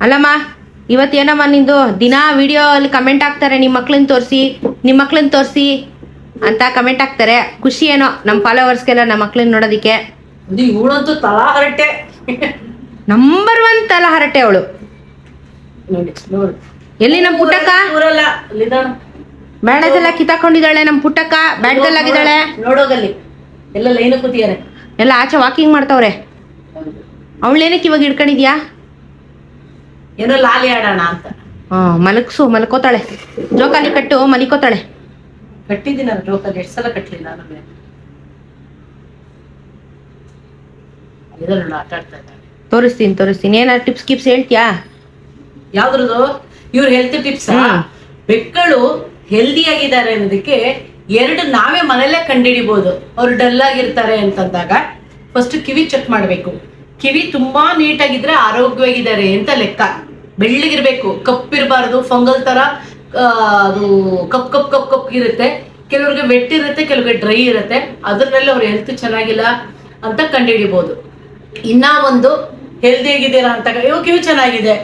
ಅಲ್ಲಮ್ಮ ಇವತ್ತೇನಮ್ಮ ನಿಂದು ದಿನಾ ವಿಡಿಯೋ ಅಲ್ಲಿ ಕಮೆಂಟ್ ಹಾಕ್ತಾರೆ, ನಿಮ್ಮ ಮಕ್ಳನ್ನ ತೋರಿಸಿ ಅಂತ ಕಮೆಂಟ್ ಹಾಕ್ತಾರೆ. ಖುಷಿ ಏನೋ ನಮ್ಮ ಫಾಲೋವರ್ಸ್ಗೆಲ್ಲ ನಮ್ಮ ಮಕ್ಳನ್ನ ನೋಡೋದಿಕ್ಕೆ. ಇವಳಂತೂ ತಲಾ ಹರಟೆ, ನಂಬರ್ 1 ತಲಾ ಹರಟೆ ಅವಳು. ಎಲ್ಲಿ ನಮ್ಮ ಪುಟ್ಟಕ್ಕ ಬ್ಯಾಡದೆಲ್ಲ ಕಿತ್ತಾಕೊಂಡಿದ್ದಾಳೆ. ನಮ್ಮ ಪುಟ್ಟಕ್ಕ ಬ್ಯಾಡ್ದಲ್ಲಾಗಿದ್ದಾಳೆ. ನೋಡೋಗಲ್ಲಿ ಎಲ್ಲ ಲೈನ್ ಕೂತಿದ್ದಾರೆ, ಎಲ್ಲ ಆಚೆ ವಾಕಿಂಗ್ ಮಾಡ್ತಾವ್ರೆ. ಅವಳೇನಕ್ಕೆ ಇವಾಗ ಹಿಡ್ಕೊಂಡಿದ್ಯಾ? ಏನೋ ಲಾಲಿ ಆಡೋಣ ಅಂತ. ಮಲ್ಕೋತಾಳೆ. ಜೋಕಾಲಿ ಕಟ್ಟು ಮಲಿಕೋತಾಳೆ. ಕಟ್ಟಿದ್ದೀನಿ ನಾನು ಜೋಕಾಲಿ, ಎಷ್ಟು ಸಲ ಕಟ್ಟಲಿಲ್ಲ ನಾನು. ಆಟ ಆಡ್ತಾ ಇದ್ದಾಳೆ. ತೋರಿಸ್ತೀನಿ. ಏನಾದ್ರು ಟಿಪ್ಸ್ ಹೇಳ್ತೀಯಾ? ಯಾವ್ದ್ರದ್ದು? ಇವ್ರ ಹೆಲ್ತ್ ಟಿಪ್ಸ್. ಬೆಕ್ಕಳು ಹೆಲ್ದಿ ಆಗಿದ್ದಾರೆ ಅನ್ನೋದಕ್ಕೆ 2 ನಾವೇ ಮನೆಯಲ್ಲೇ ಕಂಡುಹಿಡಿಬಹುದು. ಅವ್ರು ಡಲ್ ಆಗಿರ್ತಾರೆ ಅಂತಂದಾಗ ಫಸ್ಟ್ ಕಿವಿ ಚೆಕ್ ಮಾಡ್ಬೇಕು. ಕಿವಿ ತುಂಬಾ ನೀಟಾಗಿದ್ರೆ ಆರೋಗ್ಯವಾಗಿದ್ದಾರೆ ಅಂತ ಲೆಕ್ಕ. ಬೆಳ್ಳಗಿರ್ಬೇಕು, ಕಪ್ಪಿರಬಾರ್ದು. ಫಂಗಲ್ ತರ ಅದು ಕಪ್ ಇರುತ್ತೆ. ಕೆಲವ್ರಿಗೆ ವೆಟ್ ಇರುತ್ತೆ, ಕೆಲವ್ರಿಗೆ ಡ್ರೈ ಇರುತ್ತೆ. ಅದ್ರಲ್ಲಿ ಅವ್ರ ಹೆಲ್ತ್ ಚೆನ್ನಾಗಿಲ್ಲ ಅಂತ ಕಂಡುಹಿಡಿಬಹುದು. ಇನ್ನ ಒಂದು ಹೆಲ್ದಿ ಆಗಿದ್ದೀರಾ ಅಂತ, ಇವಾಗ ಕಿವಿ ಚೆನ್ನಾಗಿದೆ,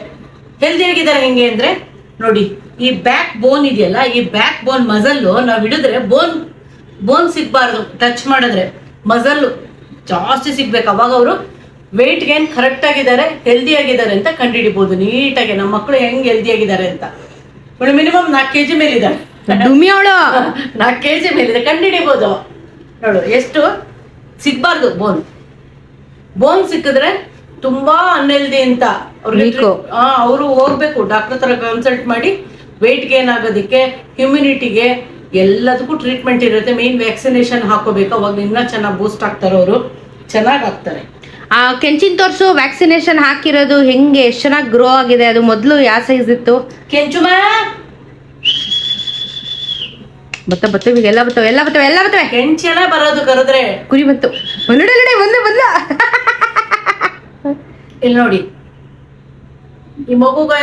ಹೆಲ್ದಿ ಆಗಿದ್ದಾರೆ ಹೆಂಗೆ ಅಂದ್ರೆ ನೋಡಿ, ಈ ಬ್ಯಾಕ್ ಬೋನ್ ಇದೆಯಲ್ಲ, ಈ ಬ್ಯಾಕ್ ಬೋನ್ ಮಸಲ್ಲು ನಾವು ಹಿಡಿದ್ರೆ ಬೋನ್ ಸಿಗ್ಬಾರ್ದು. ಟಚ್ ಮಾಡಿದ್ರೆ ಮಸಲ್ಲು ಜಾಸ್ತಿ ಸಿಗ್ಬೇಕು. ಅವಾಗ ಅವರು ವೆಯ್ಟ್ ಗೇನ್ ಕರೆಕ್ಟ್ ಆಗಿದ್ದಾರೆ, ಹೆಲ್ದಿ ಆಗಿದ್ದಾರೆ ಅಂತ ಕಂಡುಹಿಡಿಬಹುದು ನೀಟಾಗಿ. ನಮ್ಮ ಮಕ್ಕಳು ಹೆಂಗ್ ಹೆಲ್ದಿ ಆಗಿದ್ದಾರೆ ಅಂತ. Minimum 4 kg ಮೇಲಿದ್ದಾರೆ. 4 kg ಮೇಲಿದೆ, ಕಂಡುಹಿಡಿಬಹುದು. ನೋಡು ಎಷ್ಟು ಸಿಗ್ಬಾರ್ದು. ಬೋನ್ ಸಿಕ್ಕಿದ್ರೆ ತುಂಬಾ ಅನ್ಹೆಲ್ದಿ ಅಂತ ಅವ್ರಿಗೆ. ಅವರು ಹೋಗ್ಬೇಕು ಡಾಕ್ಟರ್ ತರ ಕನ್ಸಲ್ಟ್ ಮಾಡಿ. ವೆಯ್ಟ್ ಗೇನ್ ಆಗೋದಕ್ಕೆ, ಇಮ್ಯುನಿಟಿಗೆ, ಎಲ್ಲದಕ್ಕೂ ಟ್ರೀಟ್ಮೆಂಟ್ ಇರುತ್ತೆ. ಮೇನ್ ವ್ಯಾಕ್ಸಿನೇಷನ್ ಹಾಕೋಬೇಕು. ಅವಾಗ ಇನ್ನೂ ಚೆನ್ನಾಗಿ ಬೂಸ್ಟ್ ಆಗ್ತಾರೆ, ಅವರು ಚೆನ್ನಾಗಿ ಆಗ್ತಾರೆ. ಕೆಂಚಿನ ತೋರ್ಸು. ವ್ಯಾಕ್ಸಿನೇಷನ್ ಹಾಕಿರೋದು ಹೆಂಗೆ, ಎಷ್ಟು ಚೆನ್ನಾಗಿ ಗ್ರೋ ಆಗಿದೆ. ಅದು ಮೊದಲು ಯಾವ ಸೈಜ್ ಇತ್ತು? ಕೆಂಚುಮ ಬರ್ತವೆ ಎಲ್ಲ ಬರ್ತವೆ. ಕೆಂಚನ ಬರೋದು ಕರೆದ್ರೆ ಕುರಿ ಬಂತು. ಬಂದ ಇಲ್ಲಿ ನೋಡಿ, ಈ ಮಗುಗೆ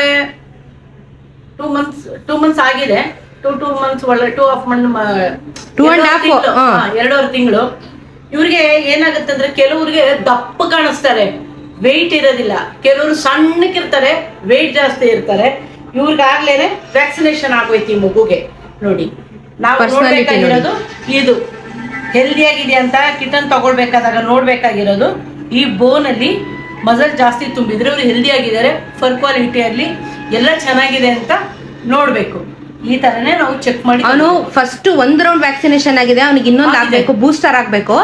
2 months ಆಗಿದೆ. 2 months ಒಳ್ಳೆ 2.5 months 2.5 ತಿಂಗಳು. ಇವ್ರಿಗೆ ಏನಾಗುತ್ತೆ ಅಂದ್ರೆ ಕೆಲವ್ರಿಗೆ ದಪ್ಪ ಕಾಣಿಸ್ತಾರೆ, ವೆಯ್ಟ್ ಇರೋದಿಲ್ಲ. ಕೆಲವರು ಸಣ್ಣಕ್ಕಿರ್ತಾರೆ, ವೆಯ್ಟ್ ಜಾಸ್ತಿ ಇರ್ತಾರೆ. ಇವ್ರಿಗಾಗ್ಲೇನೆ ವ್ಯಾಕ್ಸಿನೇಷನ್ ಆಗೋಯ್ತು ಈ ಮಗುಗೆ. ನೋಡಿ, ನಾವು ನೋಡ್ಬೇಕಾಗಿರೋದು ಇದು ಹೆಲ್ದಿ ಆಗಿದೆ ಅಂತ. ಕಿಟನ್ ತಗೊಳ್ಬೇಕಾದಾಗ ನೋಡ್ಬೇಕಾಗಿರೋದು ಈ ಬೋನ್ ಅಲ್ಲಿ ಮಸಲ್ ಜಾಸ್ತಿ ತುಂಬಿದ್ರೆ ಅವ್ರು ಹೆಲ್ದಿ ಆಗಿದ್ದಾರೆ, ಫರ್ ಕ್ವಾಲಿಟಿಯಲ್ಲಿ ಎಲ್ಲ ಚೆನ್ನಾಗಿದೆ ಅಂತ ನೋಡ್ಬೇಕು. ಈ ತರನೇ ನಾವು ಚೆಕ್ ಮಾಡಿ. ಅವನು ಫಸ್ಟ್ 1 ರೌಂಡ್ ವ್ಯಾಕ್ಸಿನೇಷನ್ ಆಗಿದೆ, ಅವ್ನಿಗೆ ಇನ್ನೊಂದು ಆಗ್ಬೇಕು, ಬೂಸ್ಟರ್ ಆಗ್ಬೇಕು.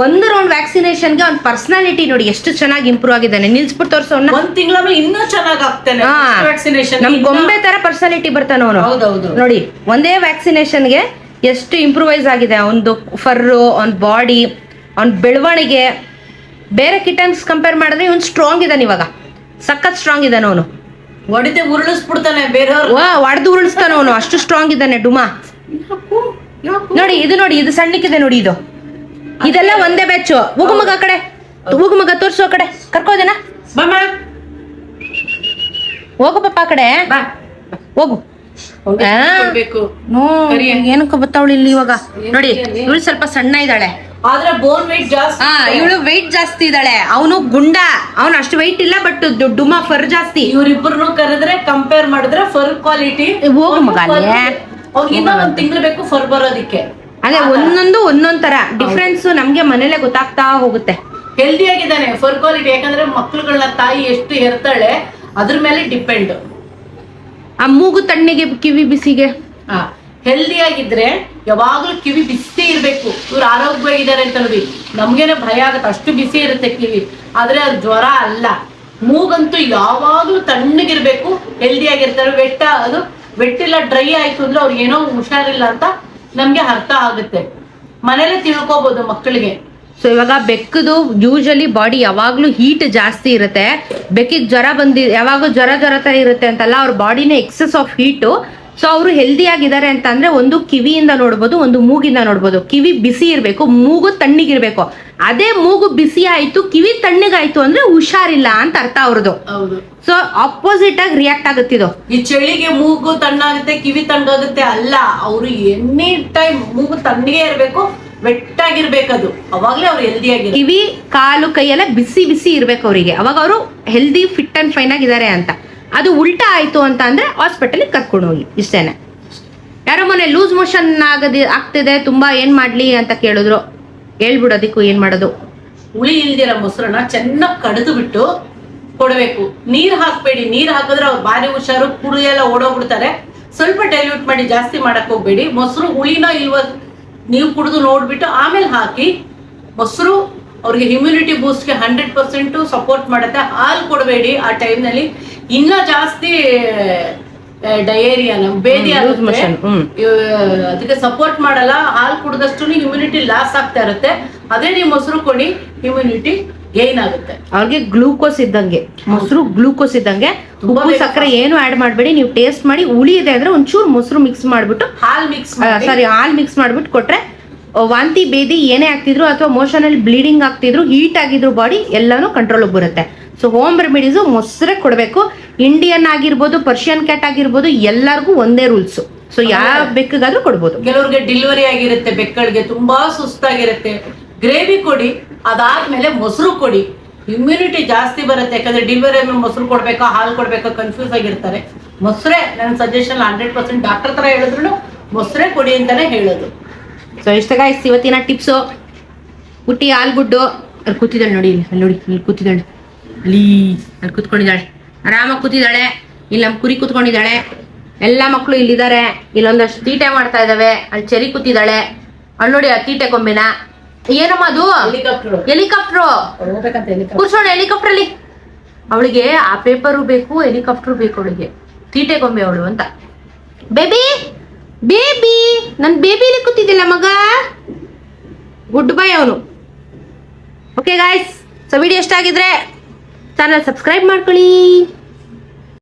1 ರೌಂಡ್ ವ್ಯಾಕ್ಸಿನೇಷನ್ಗೆ ಅವ್ನ ಪರ್ಸನಾಲಿಟಿ ನೋಡಿ ಎಷ್ಟು ಚೆನ್ನಾಗಿ ಇಂಪ್ರೂವ್ ಆಗಿದ್ದಾನೆ. ನಿಲ್ಸ್ಬಿಟ್ಟು ತೋರ್ಸೋಣ. 1 ತಿಂಗಳ ಮೇಲೆ ಇನ್ನೂ ಚೆನ್ನಾಗಿ ಆಗ್ತಾನೆ. ವ್ಯಾಕ್ಸಿನೇಷನ್ ನಮ್ ಗೊಂಬೆ ತರ ಪರ್ಸನಾಲಿಟಿ ಬರ್ತಾನ ಅವನು. ಹೌದೌದು ನೋಡಿ, ಒಂದೇ ವ್ಯಾಕ್ಸಿನೇಷನ್ಗೆ ಎಷ್ಟು ಇಂಪ್ರೂವೈಸ್ ಆಗಿದೆ. ಅವನದು ಫರ್ರು, ಅವ್ನ ಬಾಡಿ, ಅವ್ನ ಬೆಳವಣಿಗೆ. ಬೇರೆ ಕಿಟನ್ಸ್ ಕಂಪೇರ್ ಮಾಡಿದ್ರೆ ಇವನು ಸ್ಟ್ರಾಂಗ್ ಇದ್ದಾನೆ. ಇವಾಗ ಸಖತ್ ಸ್ಟ್ರಾಂಗ್ ಇದ್ದಾನೆ ಅವನು. ಹೊಡಿತೆ ಉರುಳಿಸ್ಬಿಡ್ತಾನೆ ಬೇರೆಯವ್ರು. ಹೊಡೆದು ಉರುಳಿಸ್ತಾನೆ ಅವನು, ಅಷ್ಟು ಸ್ಟ್ರಾಂಗ್ ಇದ್ದಾನೆ ಡುಮಾ. ನೋಡಿ, ಇದು ಸಣ್ಣಕ್ಕಿದೆ ನೋಡಿ. ಇದೆಲ್ಲ ಒಂದೇ ಬ್ಯಾಚ್. ಹೋಗು ಮಗ ಆ ಕಡೆ, ಹೋಗು ಮಗ, ತೋರ್ಸು ಆ ಕಡೆ, ಕರ್ಕೋದೇನಾ? ಹೋಗು ಪಪ್ಪ ಆ ಕಡೆ, ಹೋಗು. ಏನಕ್ಕ ಬತ್ತಾವಳು ಇಲ್ಲಿ ಇವಾಗ. ನೋಡಿ, ಇವಳು ಸ್ವಲ್ಪ ಸಣ್ಣ ಇದ್ದಾಳೆ, ಆದ್ರೆ ಬೋನ್ ವೆಯ್ಟ್ ಜಾಸ್ತಿ. ಇವಳು ವೆಯ್ಟ್ ಜಾಸ್ತಿ ಇದ್ದಾಳೆ. ಅವನು ಗುಂಡ, ಅವನು ಅಷ್ಟು ವೆಯ್ಟ್ ಇಲ್ಲ, ಬಟ್ ಡುಮಾ ಫರ್ ಜಾಸ್ತಿ. ಇವ್ರಿಬ್ರು ಕರೆದ್ರೆ ಕಂಪೇರ್ ಮಾಡಿದ್ರೆ ಫರ್ ಕ್ವಾಲಿಟಿ. ಹೋಗು ಮಗ, ಅವ್ರಿಗಿನ್ನ 1 ತಿಂಗಳು ಬೇಕು ಫರ್ ಬರೋದಿಕ್ಕೆ. ಅದೇ ಒಂದೊಂದ್ ತರ ಡಿಫ್ರೆನ್ಸ್ ನಮ್ಗೆ ಮನೇಲೆ ಗೊತ್ತಾಗ್ತಾ ಹೋಗುತ್ತೆ. ಹೆಲ್ದಿ ಆಗಿದ್ದಾನೆ, ಫರ್ ಕ್ವಾಲಿಟಿ. ಯಾಕಂದ್ರೆ ಮಕ್ಳುಗಳನ್ನ ತಾಯಿ ಎಷ್ಟು ಹೆರ್ತಾಳೆ ಅದ್ರ ಮೇಲೆ ಡಿಪೆಂಡ್. ಆ ಮೂಗು ತಣ್ಣಗೆ, ಕಿವಿ ಬಿಸಿಗೆ. ಹೆಲ್ದಿ ಆಗಿದ್ರೆ ಯಾವಾಗ್ಲೂ ಕಿವಿ ಬಿಸಿ ಇರ್ಬೇಕು. ಇವ್ರು ಆರೋಗ್ಯವಾಗಿದ್ದಾರೆ ಅಂತ ನೋಡಿ ನಮ್ಗೇನೆ ಭಯ ಆಗತ್ತೆ, ಅಷ್ಟು ಬಿಸಿ ಇರುತ್ತೆ ಕಿವಿ. ಆದ್ರೆ ಅದು ಜ್ವರ ಅಲ್ಲ. ಮೂಗಂತೂ ಯಾವಾಗ್ಲೂ ತಣ್ಣಗಿರ್ಬೇಕು, ಹೆಲ್ದಿ ಆಗಿರ್ತಾರೆ. ವೆಟ್ಟಿಲ್ಲ, ಡ್ರೈ ಆಯ್ತು ಅಂದ್ರೆ ಅವ್ರಿಗೆ ಏನೋ ಹುಷಾರಿಲ್ಲ ಅಂತ ನಮ್ಗೆ ಅರ್ಥ ಆಗುತ್ತೆ. ಮನೇಲೆ ತಿಳ್ಕೊಬಹುದು ಮಕ್ಕಳಿಗೆ. ಸೊ ಇವಾಗ ಬೆಕ್ಕದು ಯೂಶಲಿ ಬಾಡಿ ಯಾವಾಗ್ಲೂ ಹೀಟ್ ಜಾಸ್ತಿ ಇರುತ್ತೆ. ಬೆಕ್ಕಿಗೆ ಯಾವಾಗೂ ಜ್ವರ ತರ ಇರುತ್ತೆ ಅಂತಲ್ಲ, ಅವ್ರ ಬಾಡಿನೇ ಎಕ್ಸೆಸ್ ಆಫ್ ಹೀಟು. ಸೊ ಅವರು ಹೆಲ್ದಿ ಆಗಿದ್ದಾರೆ ಅಂತ ಅಂದ್ರೆ ಒಂದು ಕಿವಿಯಿಂದ ನೋಡ್ಬೋದು, ಒಂದು ಮೂಗಿಂದ ನೋಡ್ಬೋದು. ಕಿವಿ ಬಿಸಿ ಇರಬೇಕು, ಮೂಗು ತಣ್ಣಗಿರ್ಬೇಕು. ಅದೇ ಮೂಗು ಬಿಸಿ ಆಯ್ತು, ಕಿವಿ ತಣ್ಣಗಾಯ್ತು ಅಂದ್ರೆ ಹುಷಾರಿಲ್ಲ ಅಂತ ಅರ್ಥ ಅವ್ರದ್ದು. ಸೊ ಅಪೋಸಿಟ್ ಆಗಿ ರಿಯಾಕ್ಟ್ ಆಗುತ್ತಿದ್ದು. ಈ ಚಳಿಗೆ ಮೂಗು ತಣ್ಣಾಗುತ್ತೆ, ಕಿವಿ ತಣ್ಣಗಾಗುತ್ತೆ ಅಲ್ಲ. ಅವರು ಎನಿ ಟೈಮ್ ಮೂಗು ತಣ್ಣಗೆ ಇರ್ಬೇಕು, ವೆಟ್ಟಾಗಿರ್ಬೇಕದು, ಅವಾಗ್ಲೇ ಅವ್ರು ಹೆಲ್ದಿ ಆಗಿ. ಕಿವಿ, ಕಾಲು, ಕೈಯೆಲ್ಲ ಬಿಸಿ ಇರ್ಬೇಕು ಅವರಿಗೆ. ಅವಾಗ ಅವರು ಹೆಲ್ದಿ, ಫಿಟ್ ಅಂಡ್ ಫೈನ್ ಆಗಿದ್ದಾರೆ ಅಂತ. ಅದು ಉಲ್ಟಾ ಆಯ್ತು ಅಂತ ಅಂದ್ರೆ ಹಾಸ್ಪಿಟಲ್ಗೆ ಕರ್ಕೊಂಡು ಹೋಗಿ, ಇಷ್ಟೇನೆ. ಯಾರೋ ಮೊನ್ನೆ ಲೂಸ್ ಮೋಷನ್ ಆಗ್ತಿದೆ ತುಂಬಾ, ಏನ್ ಮಾಡ್ಲಿ ಅಂತ ಕೇಳಿದ್ರು. ಹೇಳ್ಬಿಡೋದಕ್ಕೂ ಏನ್ ಮಾಡೋದು. ಹುಳಿ ಇಲ್ದಿರೋ ಮೊಸರನ್ನ ಚೆನ್ನಾಗಿ ಕಡಿದು ಬಿಟ್ಟು ಕೊಡಬೇಕು. ನೀರ್ ಹಾಕ್ಬೇಡಿ, ನೀರ್ ಹಾಕಿದ್ರೆ ಅವ್ರು ಭಾರಿ ಹುಷಾರು, ಕುಡಿ ಎಲ್ಲ ಓಡೋಗ್ಬಿಡ್ತಾರೆ. ಸ್ವಲ್ಪ ಡೈಲ್ಯೂಟ್ ಮಾಡಿ, ಜಾಸ್ತಿ ಮಾಡಕ್ ಹೋಗ್ಬೇಡಿ. ಮೊಸರು ಹುಳಿನ ಇಲ್ವ ನೀವು ಕುಡಿದು ನೋಡ್ಬಿಟ್ಟು ಆಮೇಲೆ ಹಾಕಿ. ಮೊಸರು ಅವ್ರಿಗೆ ಇಮ್ಯುನಿಟಿ ಬೂಸ್ಟ್ಗೆ 100% ಸಪೋರ್ಟ್ ಮಾಡುತ್ತೆ. ಹಾಲು ಕೊಡಬೇಡಿ ಆ ಟೈಮ್ನಲ್ಲಿ, ಇನ್ನ ಜಾಸ್ತಿ ಡಯೇರಿಯಾನ ಬೇದಿ ಆಗುತ್ತೆ. ಅದಕ್ಕೆ ಸಪೋರ್ಟ್ ಮಾಡಲ್ಲ. ಹಾಲು ಕುಡಿದಷ್ಟು ಇಮ್ಯುನಿಟಿ ಲಾಸ್ ಆಗ್ತಾ ಇರುತ್ತೆ. ಅದೇ ನೀವು ಮೊಸರು ಕೊಡಿ, ಇಮ್ಯುನಿಟಿ ಗೈನ್ ಆಗುತ್ತೆ. ಅವ್ರಿಗೆ ಗ್ಲೂಕೋಸ್ ಇದ್ದಂಗೆ, ಮೊಸರು ಗ್ಲೂಕೋಸ್ ಇದ್ದಂಗೆ. ಉಪ್ಪು ಸಕ್ಕರೆ ಏನು ಆಡ್ ಮಾಡಬೇಡಿ. ನೀವು ಟೇಸ್ಟ್ ಮಾಡಿ, ಹುಳಿ ಇದೆ ಅಂದ್ರೆ ಒಂಚೂರು ಮೊಸರು ಮಿಕ್ಸ್ ಮಾಡ್ಬಿಟ್ಟು, ಹಾಲು ಮಿಕ್ಸ್ ಮಾಡ್ಬಿಟ್ಟು ಕೊಟ್ರೆ ವಾಂತಿ ಬೇದಿ ಏನೇ ಆಗ್ತಿದ್ರು ಅಥವಾ ಮೋಷನ್ ಅಲ್ಲಿ ಬ್ಲೀಡಿಂಗ್ ಆಗ್ತಿದ್ರು, ಹೀಟ್ ಆಗಿದ್ರು ಬಾಡಿ ಎಲ್ಲಾನು ಕಂಟ್ರೋಲ್ ಬರುತ್ತೆ. ಸೊ ಹೋಮ್ ರೆಮಿಡೀಸ್ ಮೊಸರೇ ಕೊಡಬೇಕು. ಇಂಡಿಯನ್ ಆಗಿರ್ಬೋದು, ಪರ್ಷಿಯನ್ ಕ್ಯಾಟ್ ಆಗಿರ್ಬೋದು, ಎಲ್ಲರಿಗೂ ಒಂದೇ ರೂಲ್ಸ್. ಸೊ ಯಾವ ಬೆಕ್ಕಾದ್ರೂ ಕೊಡ್ಬೋದು. ಕೆಲವ್ರಿಗೆ ಡೆಲಿವರಿ ಆಗಿರುತ್ತೆ, ಬೆಕ್ಕಳಿಗೆ ತುಂಬಾ ಸುಸ್ತಾಗಿರುತ್ತೆ, ಗ್ರೇವಿ ಕೊಡಿ. ಅದಾದ್ಮೇಲೆ ಮೊಸರು ಕೊಡಿ, ಇಮ್ಯುನಿಟಿ ಜಾಸ್ತಿ ಬರುತ್ತೆ. ಯಾಕಂದ್ರೆ ಡೆಲಿವರಿ ಮೇಲೆ ಮೊಸರು ಕೊಡ್ಬೇಕಾ ಹಾಲು ಕೊಡ್ಬೇಕಾ ಕನ್ಫ್ಯೂಸ್ ಆಗಿರ್ತಾರೆ. ಮೊಸರೇ ನನ್ನ ಸಜೆಷನ್ 100%. ಡಾಕ್ಟರ್ ತರ ಹೇಳಿದ್ರು ಮೊಸರೇ ಕೊಡಿ ಅಂತಾನೆ ಹೇಳೋದು. ಸೊ ಇಷ್ಟ ಗಾಯ್ಸ್ ಇವತ್ತಿನ ಟಿಪ್ಸು. ಹುಟ್ಟಿ ಹಾಲ್ಗುಡ್ಡು ಅಲ್ಲಿ ಕೂತಿದ್ದಾಳೆ ನೋಡಿ, ಅಲ್ಲಿ ನೋಡಿ, ಇಲ್ಲಿ ಕೂತಿದ್ದಾಳೆ, ಅಲ್ಲಿ ಕೂತ್ಕೊಂಡಿದ್ದಾಳೆ, ಆರಾಮಾಗಿ ಕೂತಿದ್ದಾಳೆ. ಇಲ್ಲಿ ನಮ್ಮ ಕುರಿ ಕೂತ್ಕೊಂಡಿದ್ದಾಳೆ, ಎಲ್ಲ ಮಕ್ಕಳು ಇಲ್ಲಿದ್ದಾರೆ. ಇಲ್ಲೊಂದಷ್ಟು ತೀಟೆ ಮಾಡ್ತಾ ಇದ್ದಾವೆ. ಅಲ್ಲಿ ಚೆರಿ ಕೂತಿದ್ದಾಳೆ, ಅಲ್ಲಿ ನೋಡಿ ಆ ತೀಟೆ ಕೊಂಬಿನ. ಏನಮ್ಮ ಅದು? ಹೆಲಿಕಾಪ್ಟರ್. ಕೂರ್ಸೋಣ ಹೆಲಿಕಾಪ್ಟರ್ ಅಲ್ಲಿ. ಅವಳಿಗೆ ಆ ಪೇಪರು ಬೇಕು, ಹೆಲಿಕಾಪ್ಟರ್ ಬೇಕು ಅವಳಿಗೆ. ತೀಟೆ ಗೊಂಬೆ ಅವಳು ಅಂತ. ಬೇಬಿ ಬೇಬಿ, ನನ್ ಬೇಬಿಲಿ ಕೂತಿದ್ದಿಲ್ಲ ಮಗ. ಗುಡ್ ಬೈ ಅವನು. ಓಕೆ ಗಾಯ್ಸ್, ಸೊ ವಿಡಿಯೋ ಇಷ್ಟ ಆಗಿದ್ರೆ ಚಾನಲ್ ಸಬ್ಸ್ಕ್ರೈಬ್ ಮಾಡ್ಕೊಳ್ಳಿ.